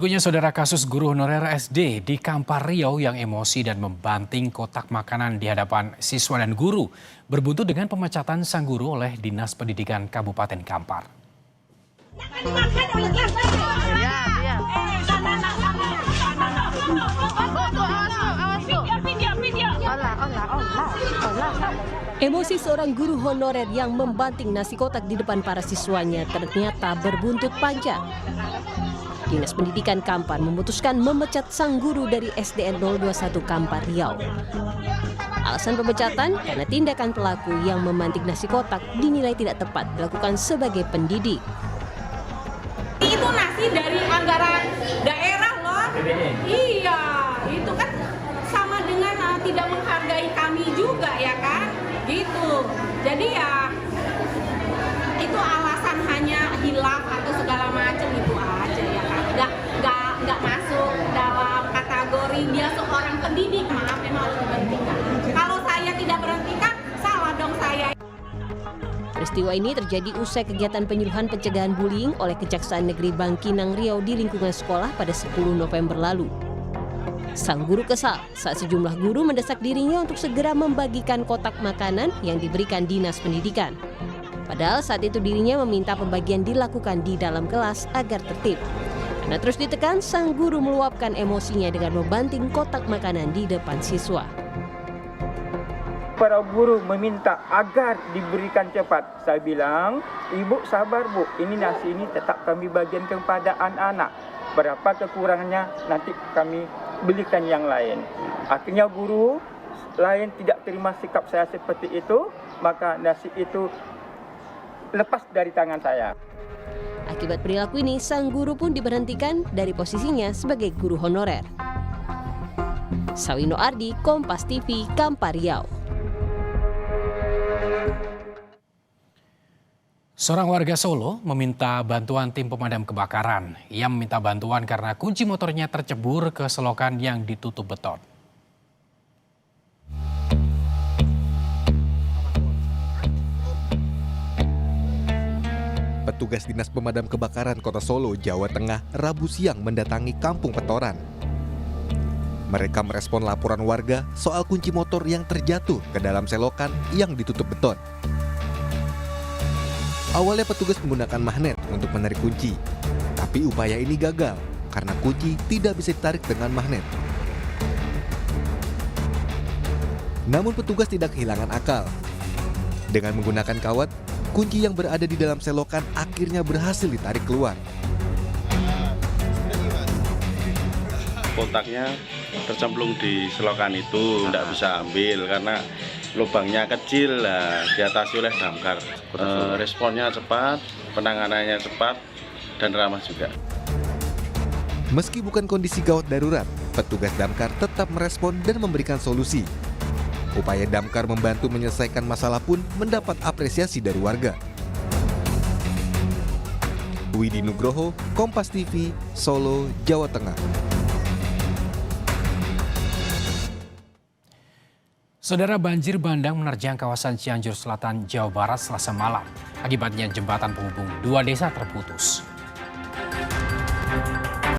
Berikutnya saudara kasus guru honorer SD di Kampar Riau yang emosi dan membanting kotak makanan di hadapan siswa dan guru berbuntut dengan pemecatan sang guru oleh Dinas Pendidikan Kabupaten Kampar. Emosi seorang guru honorer yang membanting nasi kotak di depan para siswanya ternyata berbuntut panjang. Dinas Pendidikan Kampar memutuskan memecat sang guru dari SDN 021 Kampar Riau. Alasan pemecatan karena tindakan pelaku yang memantik nasi kotak dinilai tidak tepat dilakukan sebagai pendidik. Itu nasi dari anggaran daerah loh. Iya, itu kan sama dengan tidak menghargai kami juga ya kan, gitu. Jadi ya itu alasan hanya hilaf atau segala macam itu aja ya kan. Nggak masuk dalam kategori dia seorang pendidik, maaf memang harus diberhentikan. Kalau saya tidak berhentikan, salah dong saya. Peristiwa ini terjadi usai kegiatan penyuluhan pencegahan bullying oleh Kejaksaan Negeri Bangkinang Riau di lingkungan sekolah pada 10 November lalu. Sang guru kesal saat sejumlah guru mendesak dirinya untuk segera membagikan kotak makanan yang diberikan Dinas Pendidikan. Padahal saat itu dirinya meminta pembagian dilakukan di dalam kelas agar tertib. Karena terus ditekan, sang guru meluapkan emosinya dengan membanting kotak makanan di depan siswa. Para guru meminta agar diberikan cepat. Saya bilang, ibu sabar bu, ini nasi ini tetap kami bagian kepada anak-anak. Berapa kekurangannya nanti kami belikan yang lain. Akhirnya guru lain tidak terima sikap saya seperti itu, maka nasi itu lepas dari tangan saya. Akibat perilaku ini, sang guru pun diberhentikan dari posisinya sebagai guru honorer. Sawino Ardi, Kompas TV, Kampar Riau. Seorang warga Solo meminta bantuan tim pemadam kebakaran. Ia meminta bantuan karena kunci motornya tercebur ke selokan yang ditutup beton. Petugas Dinas Pemadam Kebakaran Kota Solo, Jawa Tengah, Rabu siang mendatangi Kampung Petoran. Mereka merespon laporan warga soal kunci motor yang terjatuh ke dalam selokan yang ditutup beton. Awalnya petugas menggunakan magnet untuk menarik kunci, tapi upaya ini gagal karena kunci tidak bisa ditarik dengan magnet. Namun petugas tidak kehilangan akal. Dengan menggunakan kawat, kunci yang berada di dalam selokan akhirnya berhasil ditarik keluar. Kotaknya tercemplung di selokan itu, tidak bisa ambil karena lubangnya kecil, diatasi oleh damkar. Responnya cepat, penanganannya cepat, dan ramah juga. Meski bukan kondisi gawat darurat, petugas damkar tetap merespon dan memberikan solusi. Upaya damkar membantu menyelesaikan masalah pun mendapat apresiasi dari warga. Widi Nugroho, Kompas TV, Solo, Jawa Tengah. Saudara, banjir bandang menerjang kawasan Cianjur Selatan, Jawa Barat Selasa malam. Akibatnya jembatan penghubung dua desa terputus.